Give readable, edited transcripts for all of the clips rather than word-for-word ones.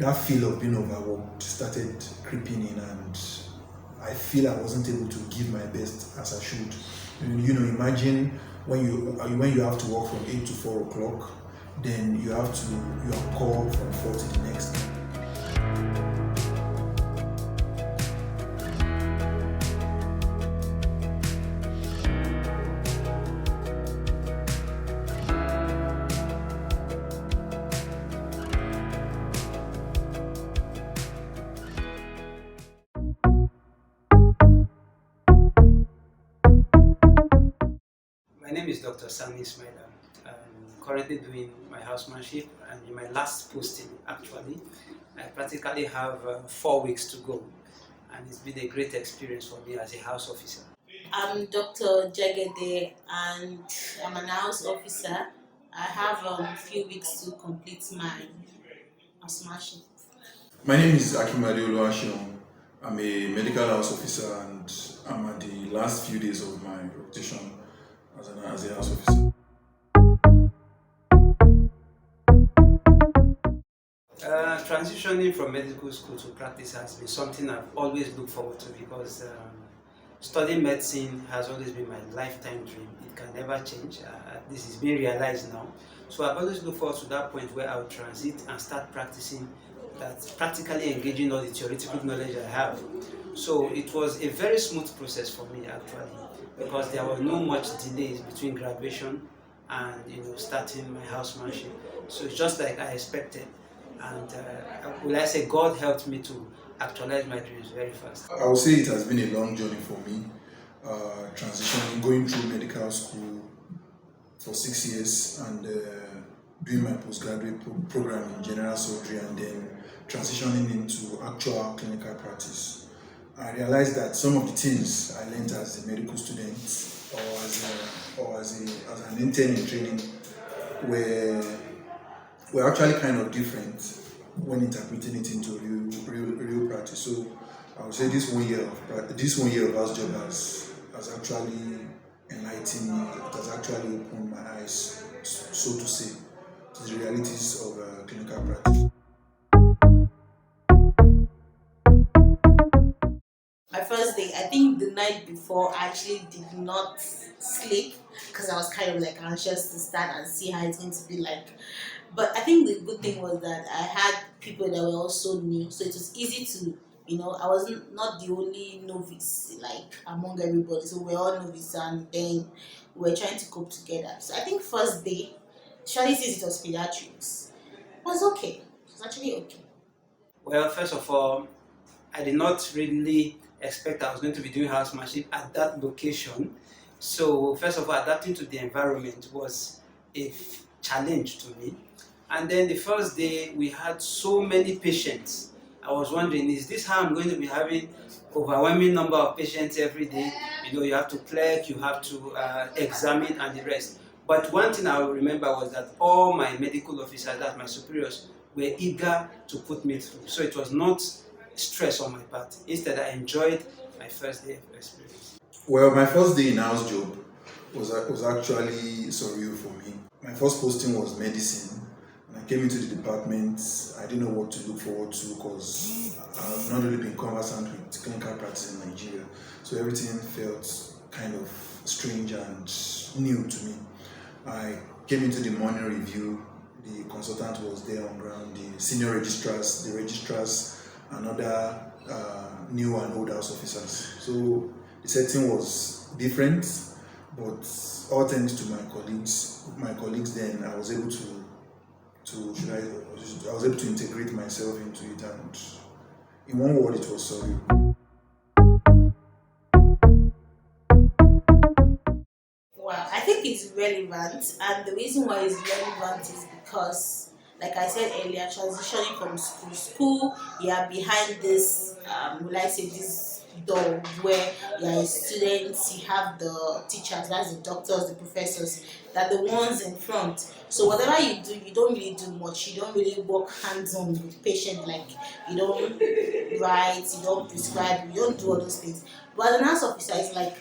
that feel of being overworked started creeping in, and I feel I wasn't able to give my best as I should. Imagine when you have to work from 8 to 4 o'clock, then you are called from 4 to the next day. My name is Dr. Sami Ismaila. I'm currently doing my housemanship, and in my last posting, actually, I practically have 4 weeks to go, and it's been a great experience for me as a house officer. I'm Dr. Jagede, and I'm an house officer. I have a few weeks to complete my HOUSEMANSHIP. My name is Akimade Oluwaseun. I'm a medical house officer, and I'm at the last few days of my rotation as a house officer. Transitioning from medical school to practice has been something I've always looked forward to, because studying medicine has always been my lifetime dream. It can never change. This is being realized now. So I've always looked forward to that point where I'll transit and start practicing, that practically engaging all the theoretical knowledge I have. So it was a very smooth process for me, actually, because there were no much delays between graduation and starting my housemanship. So it's just like I expected. And will I say God helped me to actualize my dreams very fast. I would say it has been a long journey for me, transitioning, going through medical school for 6 years, and doing my postgraduate program in general surgery, and then transitioning into actual clinical practice. I realized that some of the things I learned as a medical student or as an intern in training were actually kind of different when interpreting it into real practice. So I would say this 1 year of HOUSEJOB has actually enlightened me. It has actually opened my eyes, so to say, to the realities of clinical practice. My first day, I think the night before, I actually did not sleep because I was kind of like anxious to start and see how it's going to be like. But I think the good thing was that I had people that were also new, so it was easy to, I wasn't not the only novice like among everybody. So we're all novice, and then we're trying to cope together. So I think first day, Shirley says it was pediatrics. It was okay. It was actually okay. Well, first of all, I did not really expect I was going to be doing housemanship at that location. So first of all, adapting to the environment was a challenge to me. And then the first day, we had so many patients. I was wondering, is this how I'm going to be having overwhelming number of patients every day? You have to clerk, you have to examine, and the rest. But one thing I will remember was that all my medical officers, that's my superiors, were eager to put me through. So it was not stress on my part. Instead, I enjoyed my first day of experience. Well, my first day in HOUSEJOB was actually surreal for me. My first posting was medicine. When I came into the department, I didn't know what to look forward to because I've not really been conversant with clinical practice in Nigeria. So everything felt kind of strange and new to me. I came into the morning review. The consultant was there on ground, the senior registrars, the registrars, and other new and old house officers. So the setting was different, but all thanks to my colleagues then, I was able to integrate myself into it, and in one word, it was surreal. Well, I think it's relevant, and the reason why it's relevant is because, like I said earlier, transitioning from school, you are behind this, will I say, this door where you are a student, you have the teachers, that's the doctors, the professors, that the ones in front. So whatever you do, you don't really do much. You don't really work hands-on with patient, like you don't write, you don't prescribe, you don't do all those things. But as an nurse officer, it's like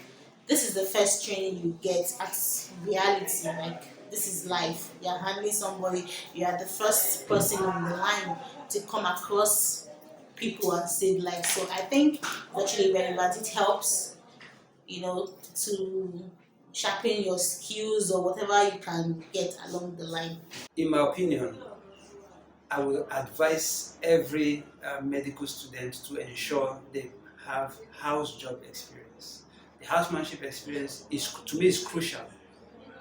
this is the first training you get at reality. Like, this is life. You're handling somebody. You are the first person on the line to come across people and save lives. So I think it's actually relevant. It helps, to sharpen your skills or whatever you can get along the line. In my opinion, I will advise every medical student to ensure they have house job experience. The housemanship experience is, to me, is crucial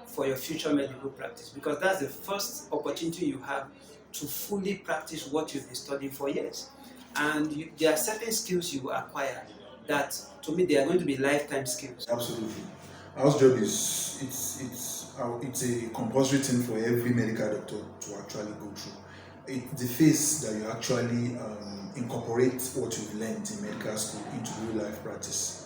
for your future medical practice, because that's the first opportunity you have to fully practice what you've been studying for years. And there are certain skills you acquire that, to me, they are going to be lifetime skills. Absolutely. House job is it's a compulsory thing for every medical doctor to actually go through. It's the phase that you actually incorporate what you've learned in medical school into real life practice.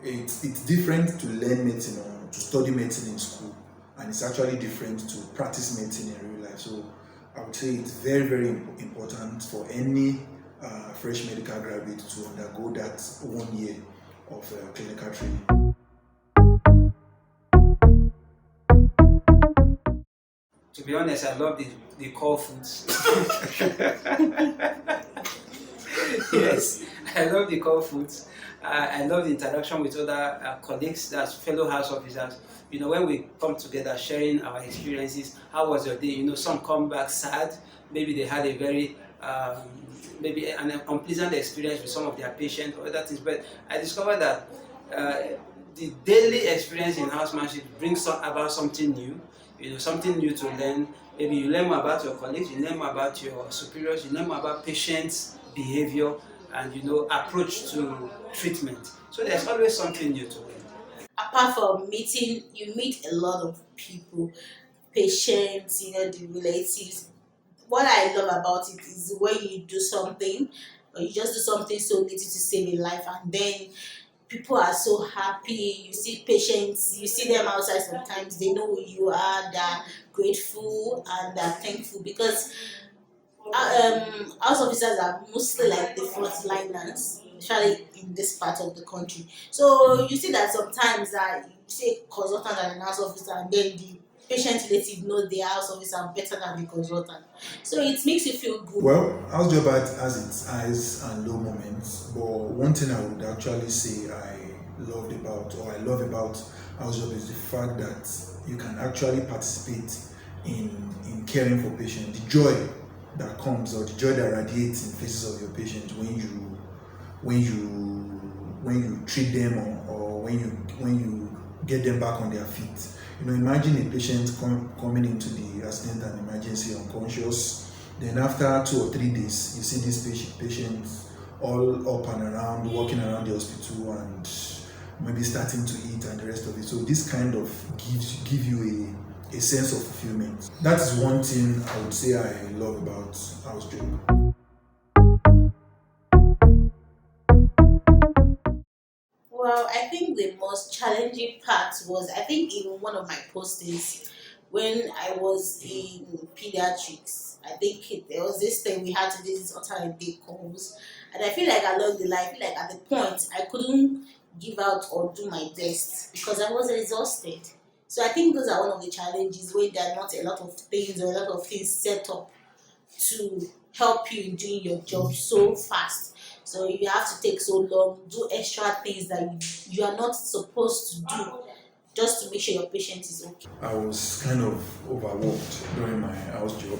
It's different to learn medicine or to study medicine in school, and it's actually different to practice medicine in real life. So I would say it's very, very important for any fresh medical graduate to undergo that 1 year of clinical training. To be honest, I love the core foods. Yes, I love the core foods. I love the interaction with other colleagues, that's fellow house officers. When we come together, sharing our experiences. How was your day? Some come back sad. Maybe they had a very maybe an unpleasant experience with some of their patients or other things. But I discovered that the daily experience in housemanship brings about something new. Something new to learn. Maybe you learn more about your colleagues, you learn more about your superiors, you learn more about patients' behavior and approach to treatment. So there's always something new to learn. Apart from meeting, you meet a lot of people, patients, the relatives. What I love about it is when you do something, or you just do something so little to save a life, and then people are so happy. You see patients, you see them outside sometimes, they know who you are, they're grateful and they're thankful, because house officers are mostly like the frontliners, especially in this part of the country. So you see that sometimes that you say consultant and an house officer, and then the patient relative know the house officer better than the consultant. So it makes you feel good. Well, house job has its highs and low moments, but one thing I would actually say I love about house job is the fact that you can actually participate in caring for patients. The joy that comes, or the joy that radiates in faces of your patients when you treat them, or when you get them back on their feet. Imagine a patient coming into the accident and emergency unconscious. Then after 2 or 3 days, you see this patient all up and around, walking around the hospital and maybe starting to eat and the rest of it. So this kind of give you a sense of fulfillment. That is one thing I would say I love about house job. Well, I think the most challenging part was, I think, even one of my postings when I was in pediatrics. I think there was this thing we had to do these alternate day calls, and I feel like along the line, I feel like at the point I couldn't give out or do my best because I was exhausted. So I think those are one of the challenges where there are not a lot of things or a lot of things set up to help you in doing your job so fast. So you have to take so long, do extra things that you are not supposed to do just to make sure your patient is okay. I was kind of overworked during my house job.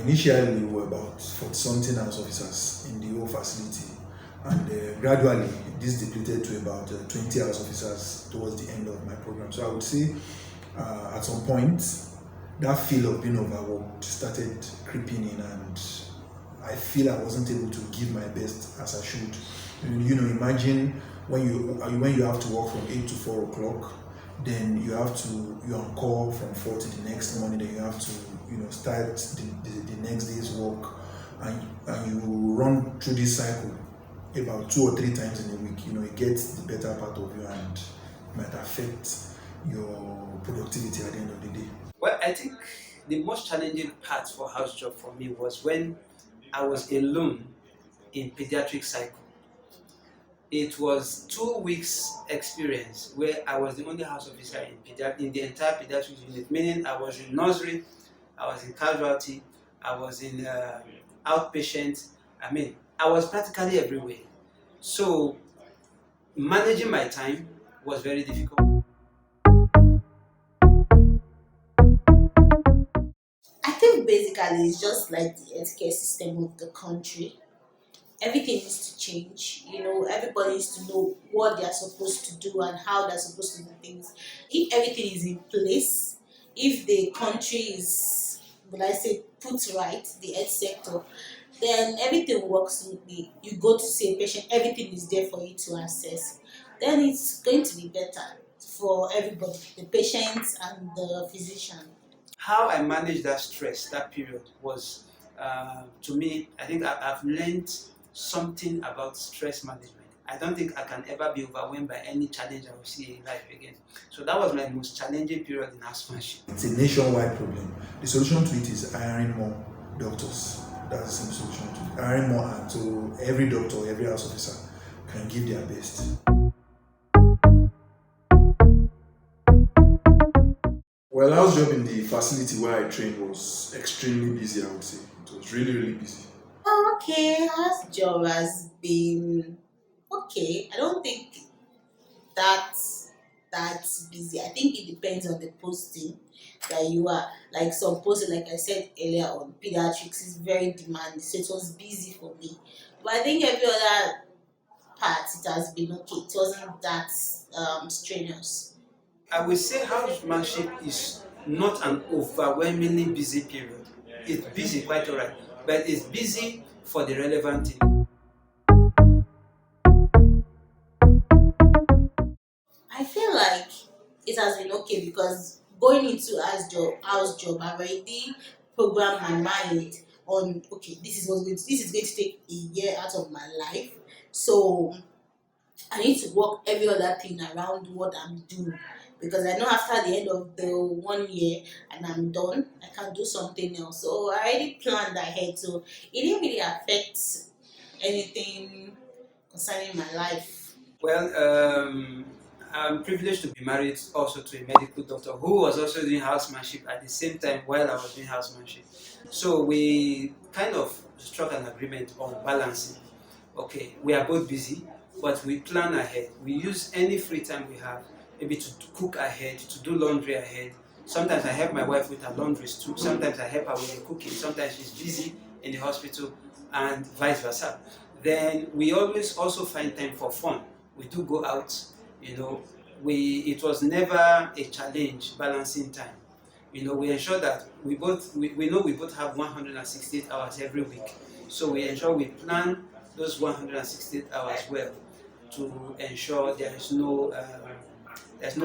Initially, we were about 40 something house officers in the whole facility, and gradually this depleted to about 20 house officers towards the end of my program. So I would say at some point that feel of being overworked started creeping in, and I feel I wasn't able to give my best as I should. Imagine when you have to work from 8 to 4 o'clock, then you're on call from 4 to the next morning, then you have to start the next day's work, and you run through this cycle about 2 or 3 times in a week. It gets the better part of you and might affect your productivity at the end of the day. Well, I think the most challenging part for house job for me was when I was alone in pediatric cycle. It was 2 weeks experience where I was the only house officer in the entire pediatrics unit, meaning I was in nursery, I was in casualty, I was in outpatient. I mean, I was practically everywhere. So managing my time was very difficult. I think basically it's just like the healthcare system of the country. Everything needs to change. Everybody needs to know what they are supposed to do and how they're supposed to do things. If everything is in place, if the country is, will I say, put right, the health sector, then everything works smoothly. You go to see a patient, everything is there for you to access. Then it's going to be better for everybody, the patients and the physician. How I managed that stress, that period, was to me, I think I've learned something about stress management. I don't think I can ever be overwhelmed by any challenge I will see in life again. So that was my most challenging period in housemanship. It's a nationwide problem. The solution to it is hiring more doctors. That's the same solution to it. Hiring more hands so every doctor, every house officer can give their best. Well, house job in the facility where I trained was extremely busy, I would say. It was really, really busy. Oh, okay, house job has been okay. I don't think that's busy. I think it depends on the posting that you are. Like some posting, like I said earlier on, pediatrics is very demanding, so it was busy for me. But I think every other part it has been okay. It wasn't that strenuous. I would say housemanship is not an overwhelmingly busy period. It's busy, quite alright, but it's busy for the relevant thing. I feel like it has been okay because going into house job, I've already programmed my mind on okay, this is going to take a year out of my life. So I need to work every other thing around what I'm doing because I know after the end of the 1 year and I'm done, I can do something else. So I already planned ahead, so it didn't really affect anything concerning my life. Well, I'm privileged to be married also to a medical doctor who was also doing housemanship at the same time while I was doing housemanship. So we kind of struck an agreement on balancing. Okay, we are both busy, but we plan ahead. We use any free time we have, maybe to cook ahead, to do laundry ahead. Sometimes I help my wife with her laundries too. Sometimes I help her with the cooking. Sometimes she's busy in the hospital and vice versa. Then we always also find time for fun. We do go out, you know. It was never a challenge balancing time. We ensure that we know we both have 168 hours every week. So we ensure we plan those 168 hours well to ensure there's no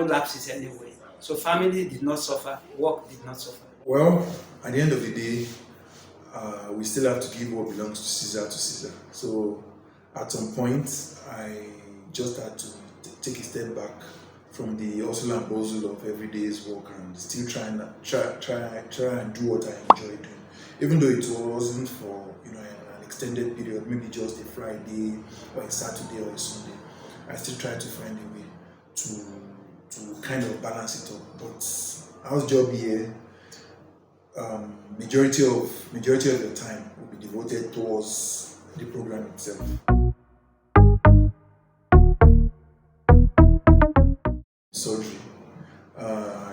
lapses anyway. So family did not suffer, work did not suffer. Well, at the end of the day, we still have to give what belongs to Caesar to Caesar. So at some point, I just had to take a step back from the hustle and bustle of everyday's work and still try and do what I enjoy doing. Even though it wasn't for an extended period, maybe just a Friday or a Saturday or a Sunday, I still try to find a way to kind of balance it up. But house job here, majority of the time will be devoted towards the program itself. Surgery.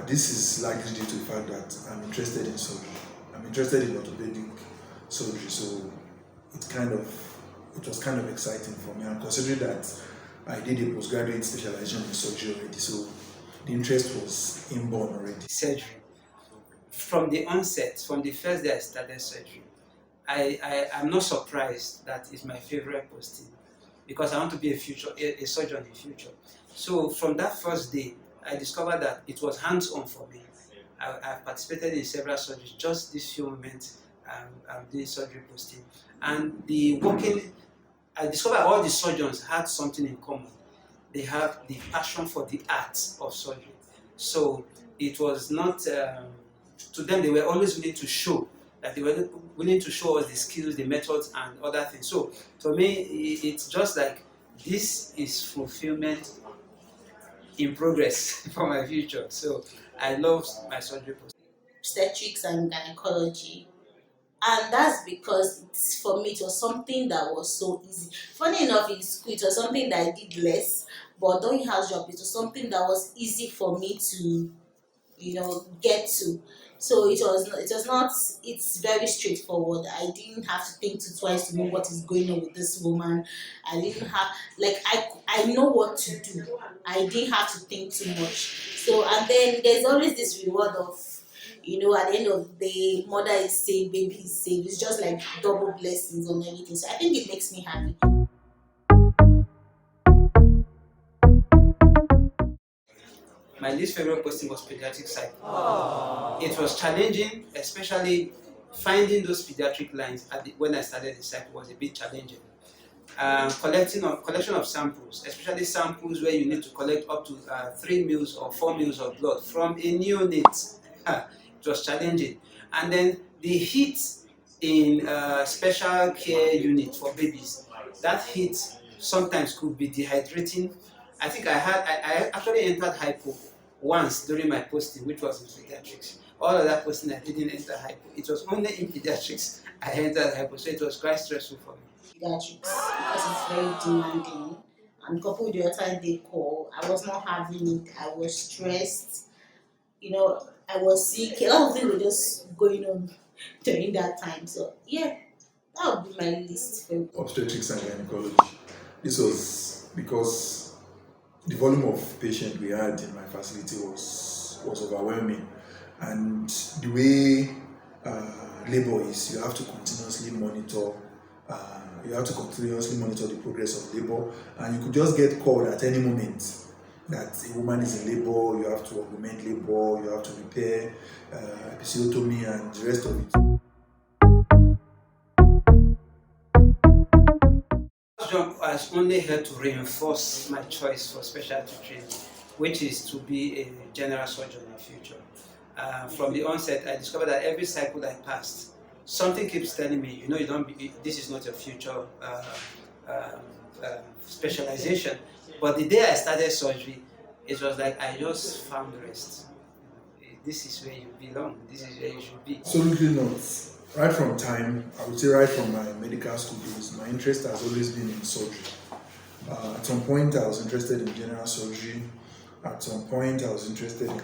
This is likely due to the fact that I'm interested in surgery. I'm interested in orthopedic surgery, so it was kind of exciting for me. And considering that I did a postgraduate specialization in surgery already, so the interest was inborn already. Surgery. From the onset, from the first day I started surgery, I'm not surprised that it's my favorite posting because I want to be a surgeon in future. So from that first day, I discovered that it was hands-on for me. I've participated in several surgeries. Just this few moments, I'm doing surgery posting. And I discovered all the surgeons had something in common. They have the passion for the art of surgery. So it was not, to them, they were always willing to show that they were willing to show us the skills, the methods, and other things. So for me, it's just like this is fulfillment in progress for my future. So I love my surgery post. Obstetrics and gynecology. And that's because for me it was something that was so easy. Funny enough, in school it was something that I did less, but doing house job it was something that was easy for me to get to. So it was not it's very straightforward. I didn't have to think twice to know what is going on with this woman. I didn't have, like, I know what to do. I didn't have to think too much. So, and then there's always this reward of, at the end of the day, mother is saved, baby is saved. It's just like double blessings on everything. So I think it makes me happy. My least favorite posting was pediatric psych. It was challenging, especially finding those pediatric lines when I started the psych was a bit challenging. Collection of samples, especially samples where you need to collect up to 3 mils or 4 mils of blood from a neonate. It was challenging. And then the heat in special care unit for babies, that heat sometimes could be dehydrating. I think I actually entered hypo once during my posting, which was in pediatrics. All of that posting I didn't enter hypo. It was only in pediatrics I entered hypo, so it was quite stressful for me. Pediatrics, because it's very demanding, and coupled with the other day call, I was not having it. I was stressed. I was sick. A lot of things were just going on during that time. So yeah, that would be my list for Obstetrics and gynecology. This was because the volume of patients we had in my facility was overwhelming, and the way labor is, you have to continuously monitor. The progress of labor, and you could just get called at any moment that a woman is in labor. You have to augment labor, you have to repair episiotomy and the rest of it. Job has only helped to reinforce my choice for specialty training, which is to be a general surgeon in the future. From the onset, I discovered that every cycle I passed, something keeps telling me, this is not your future specialization. But the day I started surgery, it was like I just found rest. This is where you belong. This is where you should be. Absolutely not. Right from time, I would say right from my medical school days, my interest has always been in surgery. At some point, I was interested in general surgery. At some point, I was interested in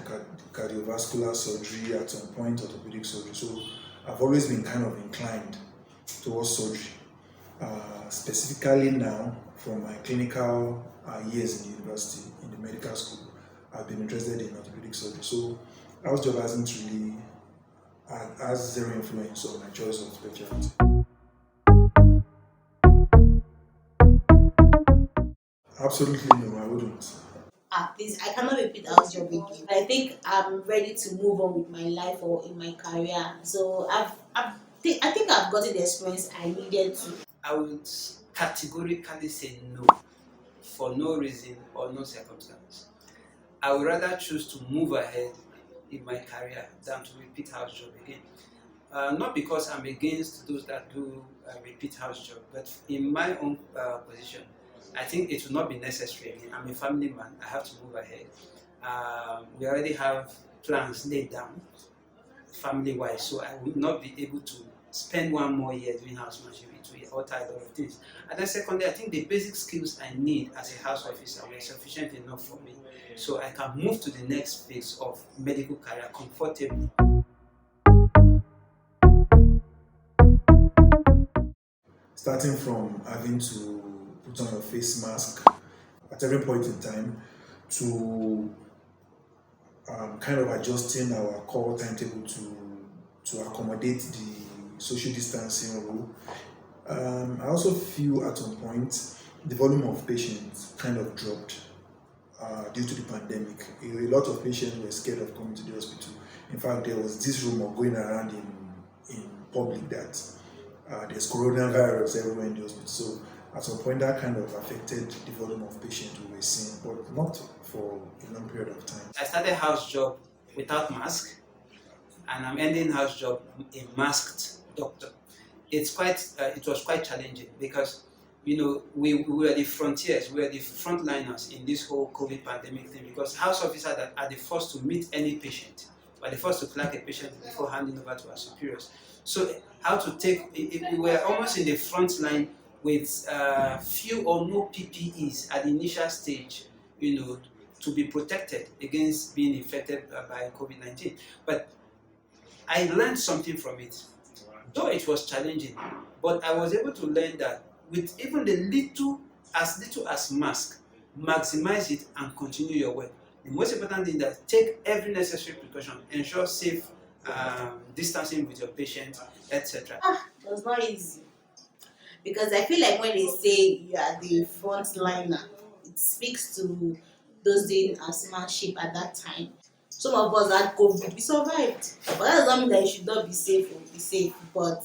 cardiovascular surgery. At some point, orthopedic surgery. So I've always been kind of inclined towards surgery. Specifically now, from my clinical years in the university, in the medical school, I've been interested in orthopedic surgery. So house job has zero influence on my choice of specialty. Absolutely no, I wouldn't. Please, I cannot repeat house job again. I think I'm ready to move on with my life or in my career. So I think I've gotten the experience I needed to. I would categorically say no, for no reason or no circumstance. I would rather choose to move ahead in my career than to repeat house job again. Not because I'm against those that do repeat house job, but in my own position, I think it will not be necessary again. I'm a family man, I have to move ahead. We already have plans laid down, family-wise, so I will not be able to spend one more year doing housemanship. It will alter a lot of things. And then secondly, I think the basic skills I need as a house officer were sufficient enough for me, so I can move to the next phase of medical career comfortably. Starting from having to put on your face mask at every point in time, to kind of adjusting our call timetable to accommodate the social distancing rule. I also feel at some point the volume of patients kind of dropped due to the pandemic. A lot of patients were scared of coming to the hospital. In fact, there was this rumor going around in public that there's coronavirus everywhere in the hospital. So at some point that kind of affected the volume of patients we were seeing, but not for a long period of time. I started house job without mask, and I'm ending house job a masked doctor. It was quite challenging because we were the frontiers, we were the frontliners in this whole COVID pandemic thing, because house officers are the first to meet any patient, or the first to flag a patient before handing over to our superiors. So how to take, we were almost in the front line with few or no PPEs at the initial stage, to be protected against being infected by COVID-19. But I learned something from it. Though it was challenging, but I was able to learn that with even the little as mask, maximize it and continue your work. The most important thing is that take every necessary precaution, ensure safe distancing with your patient, etc. It was not easy because I feel like when they say you are the front liner, it speaks to those doing housemanship at that time. Some of us had COVID, we survived. But that doesn't mean that you should not be safe or be safe. But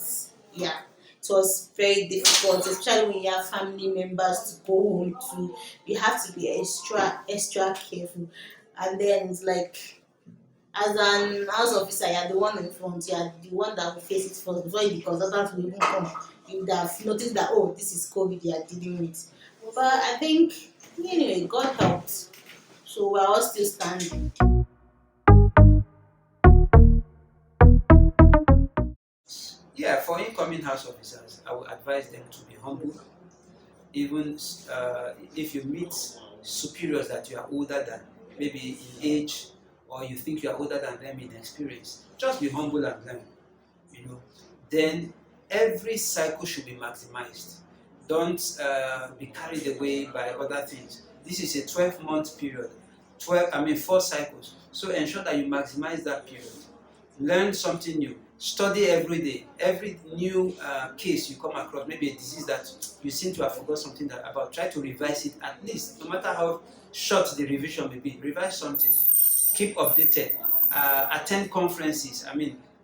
yeah, it was very difficult, especially when you have family members to go home to. You have to be extra careful. And then it's like, as an house officer, you're the one in front, you're the one that will face it first before the consultant will even come. You would have noticed that, oh, this is COVID you are dealing with. But I think, anyway, God helped. So we're all still standing. Yeah, for incoming house officers, I would advise them to be humble. Even if you meet superiors that you are older than, maybe in age, or you think you are older than them in experience, just be humble and learn. Then every cycle should be maximized. Don't be carried away by other things. This is a 12-month period, 4 cycles. So ensure that you maximize that period. Learn something new. Study every day. Every new case you come across, maybe a disease that you seem to have forgot something about, try to revise it at least, no matter how short the revision may be. Revise something. Keep updated. Attend conferences.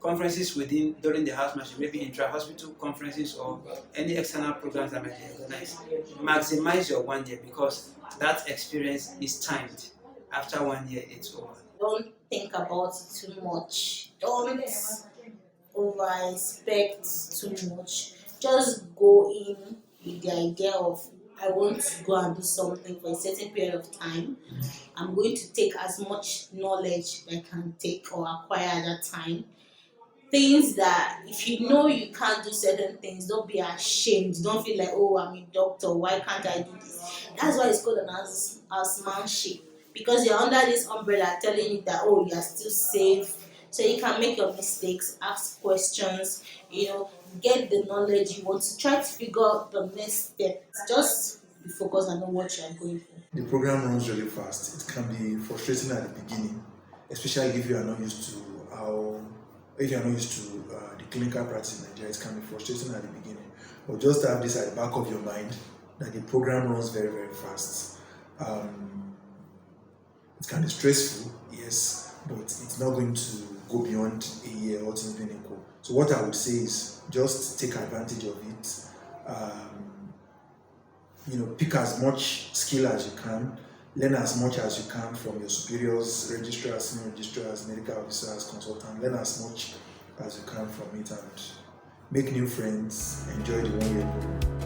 Conferences during the housemanship, maybe intra-hospital conferences or any external programs that might be organized. Maximize your 1 year because that experience is timed. After 1 year, it's over. Don't think about it too much. Don't over expect too much. Just go in with the idea of, I want to go and do something for a certain period of time. I'm going to take as much knowledge that I can take or acquire at that time. Things that if you know you can't do certain things, don't be ashamed. Don't feel like, oh, I'm a doctor, why can't I do this? That's why it's called an housemanship, because you're under this umbrella telling you that, oh, you're still safe, so you can make your mistakes, ask questions, get the knowledge you want to, try to figure out the next step. Just be focused and know what you are going for. The program runs really fast. It can be frustrating at the beginning, especially if you are not used to the clinical practice in Nigeria. It can be frustrating at the beginning, but just have this at the back of your mind that the program runs very, very fast. It can be stressful, yes, but it's not going to go beyond a year or things being equal. So what I would say is just take advantage of it. Pick as much skill as you can, learn as much as you can from your superiors, registrars, senior registrars, medical officers, consultants. Learn as much as you can from it and make new friends. Enjoy the 1 year program.